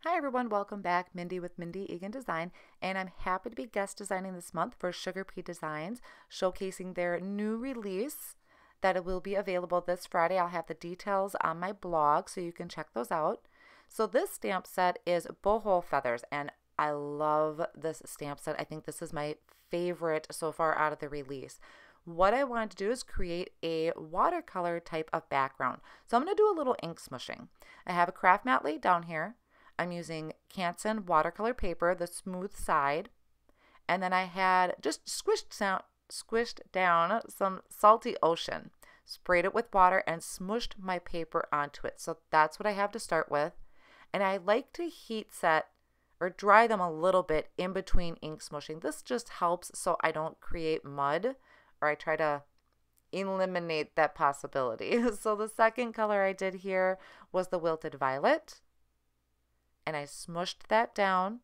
Hi everyone, welcome back. Mindy with Mindy Egan Design, and I'm happy to be guest designing this month for SugarPea Designs, showcasing their new release that it will be available this Friday. I'll have the details on my blog so you can check those out. So this stamp set is boho feathers, and I love this stamp set. I think this is my favorite so far out of the release. What I wanted to do is create a watercolor type of background. So I'm going to do a little ink smushing. I have a craft mat laid down here. I'm using Canson watercolor paper, the smooth side, and then I had just squished down some salty ocean, sprayed it with water, and smushed my paper onto it. So that's what I have to start with. And I like to heat set or dry them a little bit in between ink smushing. This just helps so I don't create mud, or I try to eliminate that possibility. So the second color I did here was the Wilted Violet, and I smushed that down.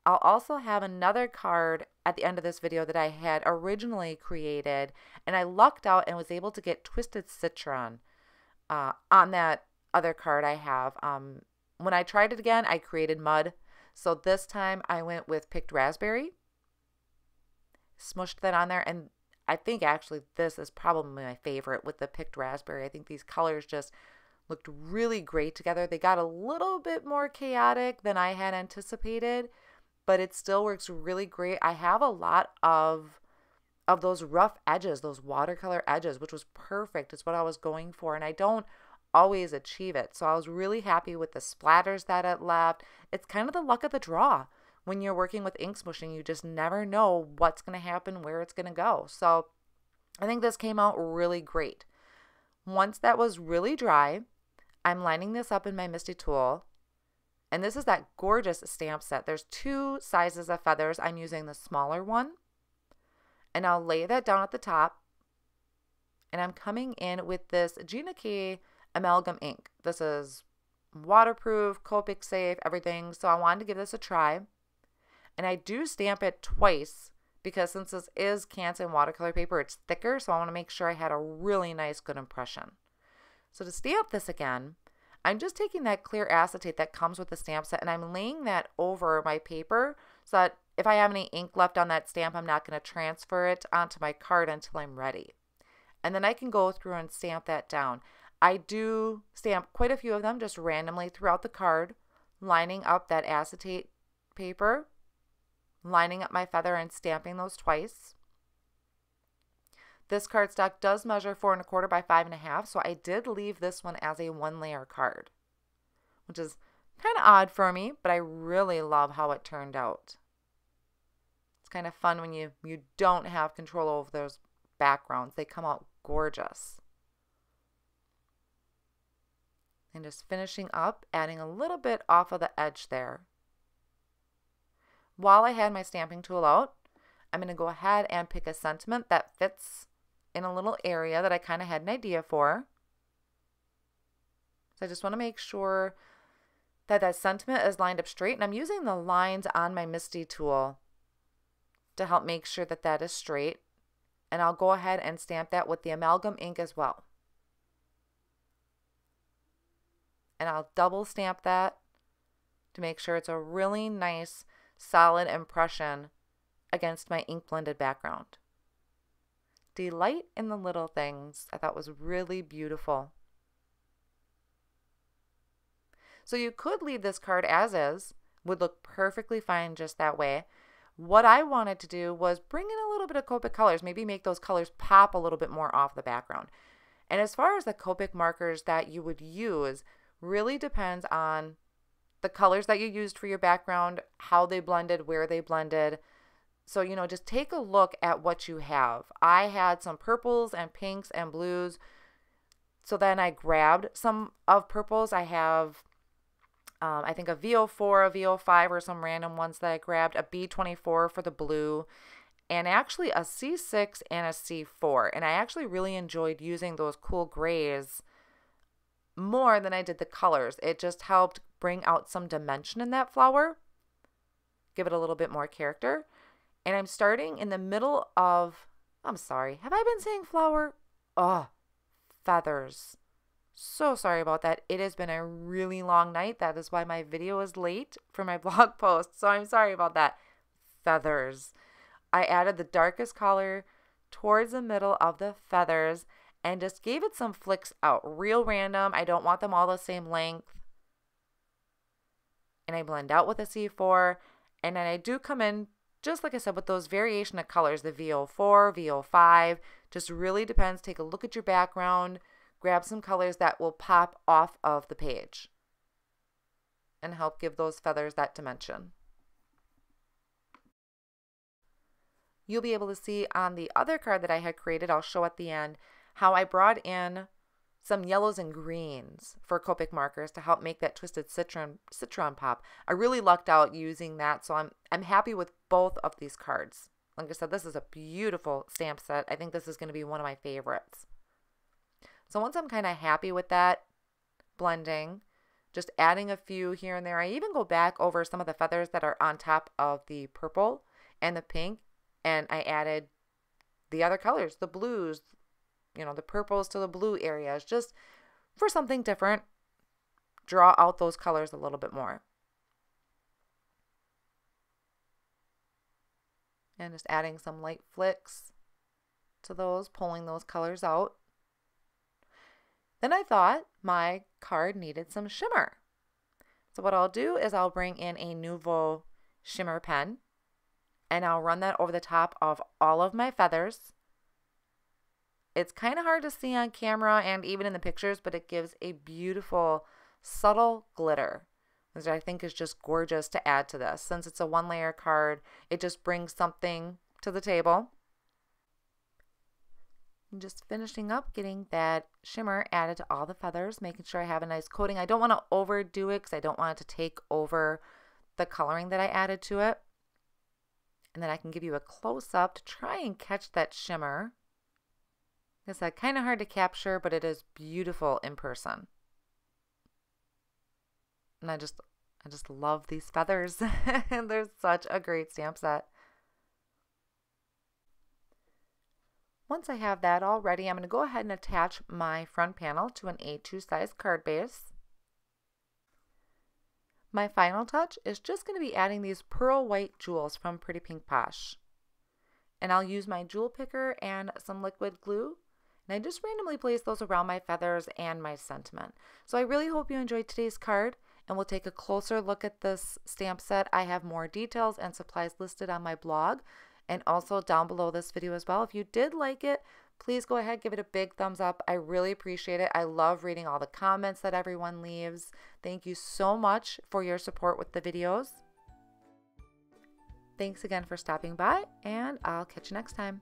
I'll also have another card at the end of this video that I had originally created, and I lucked out and was able to get Twisted Citron on that other card I have. When I tried it again, I created mud. So this time I went with Picked Raspberry, smushed that on there, and I think actually this is probably my favorite with the Picked Raspberry. I think these colors just looked really great together. They got a little bit more chaotic than I had anticipated, but it still works really great. I have a lot of those rough edges, those watercolor edges, which was perfect. It's what I was going for, and I don't always achieve it. So I was really happy with the splatters that it left. It's kind of the luck of the draw. When you're working with ink smushing, you just never know what's going to happen, where it's going to go. So I think this came out really great. Once that was really dry, I'm lining this up in my MISTI tool, and this is that gorgeous stamp set. There's two sizes of feathers. I'm using the smaller one, and I'll lay that down at the top, and I'm coming in with this Gina K amalgam ink. This is waterproof, Copic safe, everything, so I wanted to give this a try, and I do stamp it twice because since this is Canson watercolor paper, it's thicker, so I want to make sure I had a really nice, good impression. So to stamp this again, I'm just taking that clear acetate that comes with the stamp set, and I'm laying that over my paper so that if I have any ink left on that stamp, I'm not going to transfer it onto my card until I'm ready. And then I can go through and stamp that down. I do stamp quite a few of them just randomly throughout the card, lining up that acetate paper, lining up my feather and stamping those twice. This cardstock does measure 4 1/4 by 5 1/2, so I did leave this one as a 1-layer card, which is kind of odd for me, but I really love how it turned out. It's kind of fun when you don't have control over those backgrounds. They come out gorgeous. And just finishing up, adding a little bit off of the edge there. While I had my stamping tool out, I'm going to go ahead and pick a sentiment that fits in a little area that I kind of had an idea for. So I just want to make sure that that sentiment is lined up straight, and I'm using the lines on my MISTI tool to help make sure that that is straight, and I'll go ahead and stamp that with the amalgam ink as well. And I'll double stamp that to make sure it's a really nice solid impression against my ink blended background. Delight in the little things I thought was really beautiful. So you could leave this card as is, would look perfectly fine just that way. What I wanted to do was bring in a little bit of Copic colors, maybe make those colors pop a little bit more off the background. And as far as the Copic markers that you would use, really depends on the colors that you used for your background, how they blended, where they blended. So, just take a look at what you have. I had some purples and pinks and blues. So then I grabbed some of purples. I have, I think a VO4, a VO5, or some random ones that I grabbed, a B24 for the blue, and actually a C6 and a C4. And I actually really enjoyed using those cool grays more than I did the colors. It just helped bring out some dimension in that flower, give it a little bit more character. And I'm starting in the middle of, I'm sorry, have I been saying flower? Oh, feathers. So sorry about that. It has been a really long night. That is why my video is late for my blog post. So I'm sorry about that. Feathers. I added the darkest color towards the middle of the feathers and just gave it some flicks out. Real random. I don't want them all the same length. And I blend out with a C4. And then I do come in, just like I said, with those variation of colors, the VO4, VO5. Just really depends. Take a look at your background. Grab some colors that will pop off of the page and help give those feathers that dimension. You'll be able to see on the other card that I had created, I'll show at the end, how I brought in some yellows and greens for Copic markers to help make that twisted citron pop. I really lucked out using that, so I'm happy with both of these cards. Like I said, this is a beautiful stamp set. I think this is going to be one of my favorites. So once I'm kind of happy with that blending, just adding a few here and there, I even go back over some of the feathers that are on top of the purple and the pink, and I added the other colors, the blues, you know, the purples to the blue areas, just for something different. Draw out those colors a little bit more. And just adding some light flicks to those, pulling those colors out. Then I thought my card needed some shimmer. So what I'll do is I'll bring in a Nouveau shimmer pen and I'll run that over the top of all of my feathers. It's kind of hard to see on camera and even in the pictures, but it gives a beautiful, subtle glitter, which I think is just gorgeous to add to this. Since it's a one-layer card, it just brings something to the table. I'm just finishing up getting that shimmer added to all the feathers, making sure I have a nice coating. I don't want to overdo it because I don't want it to take over the coloring that I added to it. And then I can give you a close-up to try and catch that shimmer. It's kind of hard to capture, but it is beautiful in person. And I just love these feathers. They're such a great stamp set. Once I have that all ready, I'm going to go ahead and attach my front panel to an A2 size card base. My final touch is just going to be adding these pearl white jewels from Pretty Pink Posh. And I'll use my jewel picker and some liquid glue. And I just randomly place those around my feathers and my sentiment. So I really hope you enjoyed today's card, and we'll take a closer look at this stamp set. I have more details and supplies listed on my blog and also down below this video as well. If you did like it, please go ahead, give it a big thumbs up. I really appreciate it. I love reading all the comments that everyone leaves. Thank you so much for your support with the videos. Thanks again for stopping by, and I'll catch you next time.